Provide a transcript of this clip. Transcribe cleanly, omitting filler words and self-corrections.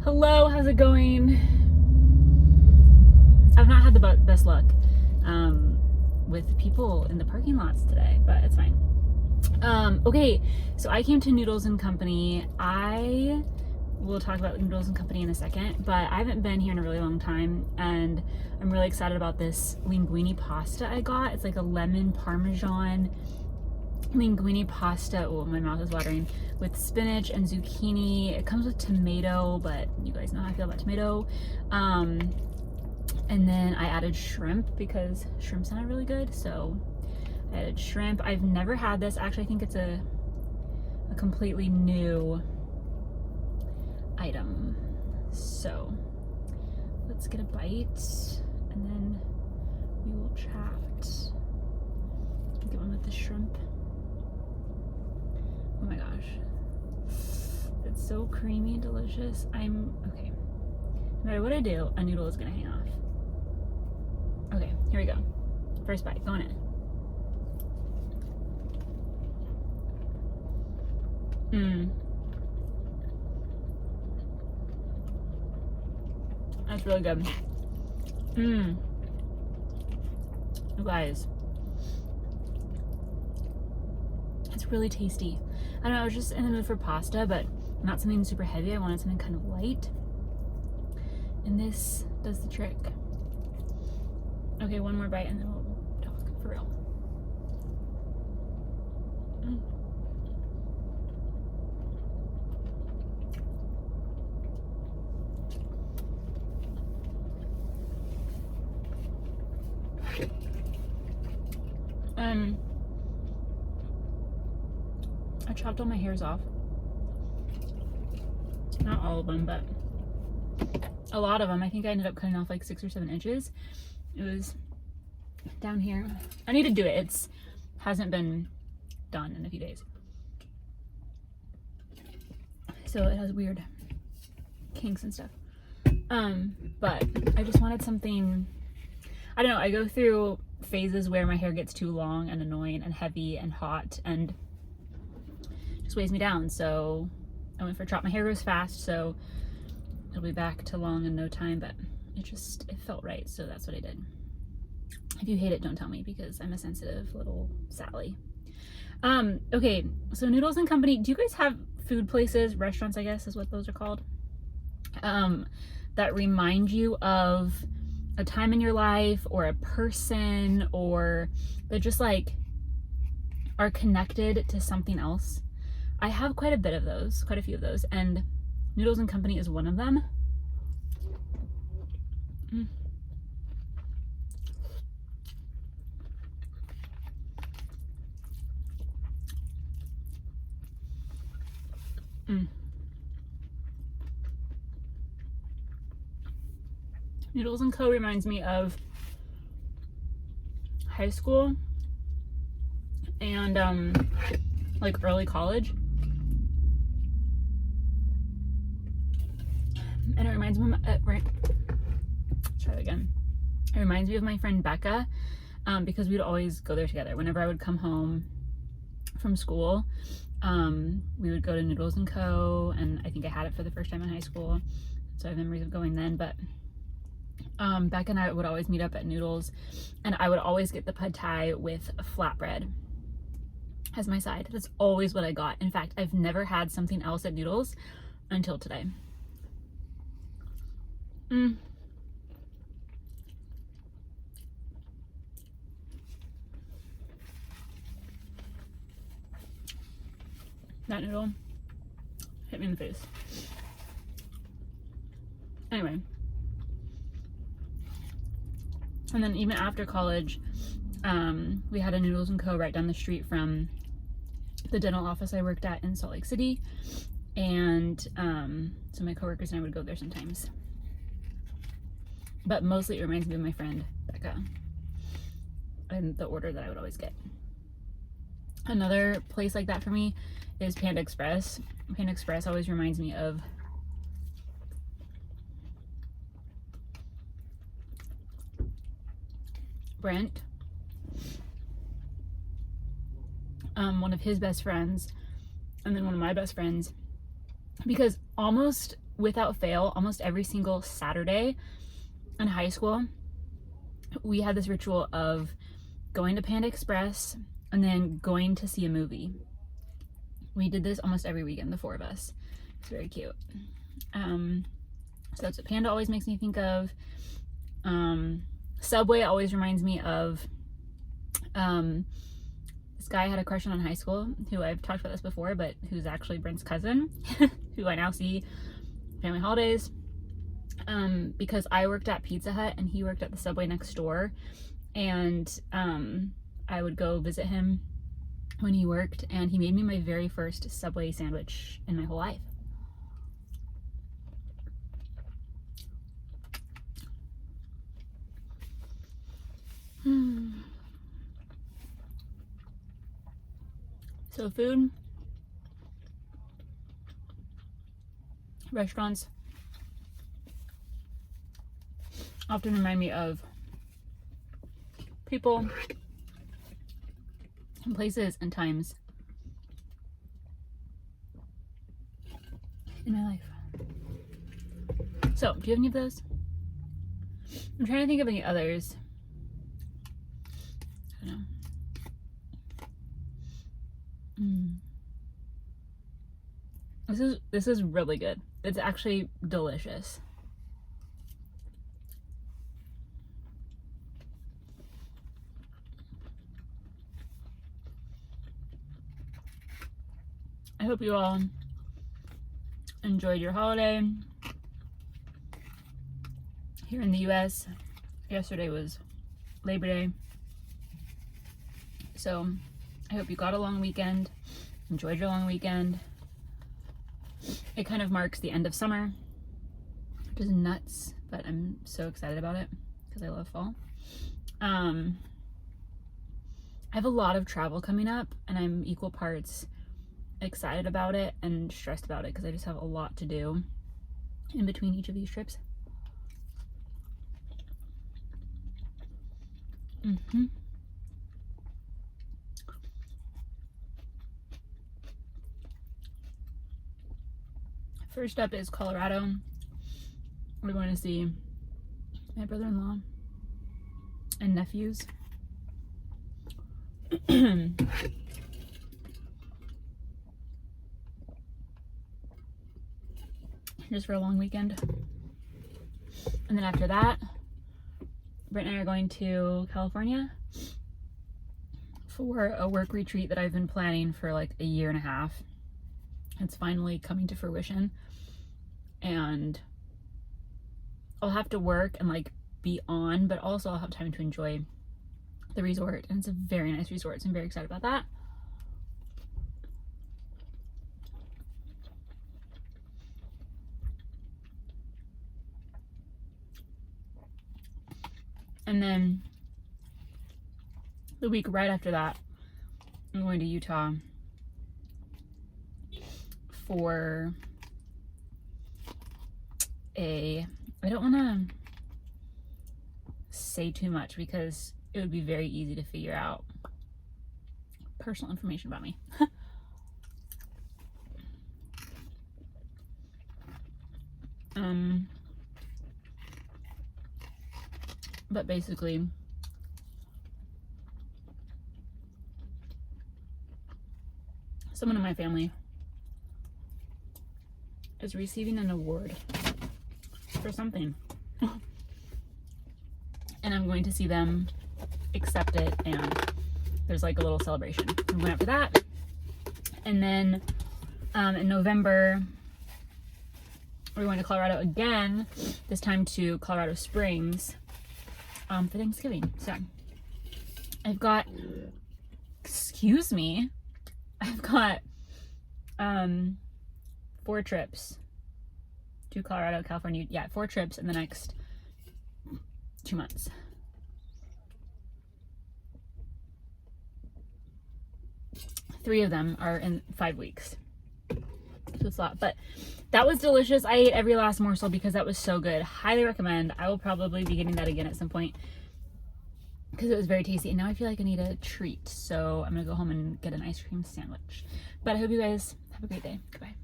Hello, how's it going? I've not had the best luck with people in the parking lots today, but it's fine. Okay, so I came to Noodles and Company. I will talk about Noodles and Company in a second, but I haven't been here in a really long time, and I'm really excited about this linguine pasta I got. It's like a lemon parmesan linguine pasta. Oh, my mouth is watering. With spinach and zucchini. It comes with tomato, but you guys know how I feel about tomato. And then I added shrimp because shrimp sounded really good, so I added shrimp. I've never had this. Actually, I think it's a completely new item. So let's get a bite and then we will chat. Get one with the shrimp. Oh my gosh. It's so creamy and delicious. Okay. No matter what I do, a noodle is gonna hang off. Okay, here we go. First bite, going in. That's really good. You guys. It's really tasty. I don't know, I was just in the mood for pasta, but not something super heavy. I wanted something kind of light. And this does the trick. Okay, one more bite and then we'll talk for real. I chopped all my hairs off. Not all of them, but a lot of them. I think I ended up cutting off like 6 or 7 inches. It was down here. I need to do it. It's hasn't been done in a few days. So it has weird kinks and stuff. But I just wanted something, I don't know, I go through phases where my hair gets too long and annoying and heavy and hot and just weighs me down. So I went for a chop. My hair grows fast, so it'll be back to long in no time, but it felt right, so that's what I did. If you hate it, don't tell me, because I'm a sensitive little Sally. Okay, so Noodles and Company, do you guys have food places, restaurants, I guess is what those are called, that remind you of a time in your life or a person, or that just like are connected to something else? I have quite a few of those, and Noodles and Company is one of them. Noodles and Co. reminds me of high school and like early college. And it reminds me of It reminds me of my friend Becca, because we'd always go there together. Whenever I would come home from school, we would go to Noodles and Co. And I think I had it for the first time in high school, so I have memories of going then. But Becca and I would always meet up at Noodles, and I would always get the pad thai with a flatbread as my side. That's always what I got. In fact, I've never had something else at Noodles until today. That noodle hit me in the face. Anyway. And then even after college, we had a Noodles and Co. right down the street from the dental office I worked at in Salt Lake City. And so my coworkers and I would go there sometimes. But mostly it reminds me of my friend Becca and the order that I would always get. Another place like that for me is Panda Express. Panda Express always reminds me of Brent, one of his best friends, and then one of my best friends, because almost without fail, almost every single Saturday in high school, we had this ritual of going to Panda Express and then going to see a movie. We did this almost every weekend, the four of us. It's very cute. So that's what Panda always makes me think of. Subway always reminds me of this guy I had a crush on in high school, who I've talked about this before, but who's actually Brent's cousin, who I now see family holidays, because I worked at Pizza Hut and he worked at the Subway next door, and I would go visit him when he worked, and he made me my very first Subway sandwich in my whole life. So food, restaurants often remind me of people and places and times in my life. So, do you have any of those? I'm trying to think of any others. I don't know. This is really good. It's actually delicious. I hope you all enjoyed your holiday. Here in the US, yesterday was Labor Day. So I hope you got a long weekend, enjoyed your long weekend. It kind of marks the end of summer, which is nuts, but I'm so excited about it because I love fall. I have a lot of travel coming up, and I'm equal parts excited about it and stressed about it because I just have a lot to do in between each of these trips. First up is Colorado. We're going to see my brother-in-law and nephews. Just for a long weekend. And then after that, Brent and I are going to California for a work retreat that I've been planning for like a year and a half. It's finally coming to fruition, and I'll have to work and like be on, but also I'll have time to enjoy the resort, and it's a very nice resort, so I'm very excited about that. And then the week right after that, I'm going to Utah for I don't want to say too much because it would be very easy to figure out personal information about me. But basically, someone in my family is receiving an award for something. And I'm going to see them accept it, and there's like a little celebration. I'm going out for that. And then in November, we're going to Colorado again, this time to Colorado Springs for Thanksgiving. So I've got, excuse me, I've got 4 trips to Colorado, California. Yeah, 4 trips in the next 2 months. Three of them are in 5 weeks. So it's a lot, but that was delicious. I ate every last morsel because that was so good. Highly recommend. I will probably be getting that again at some point because it was very tasty. And now I feel like I need a treat. So I'm gonna go home and get an ice cream sandwich. But I hope you guys have a great day. Goodbye.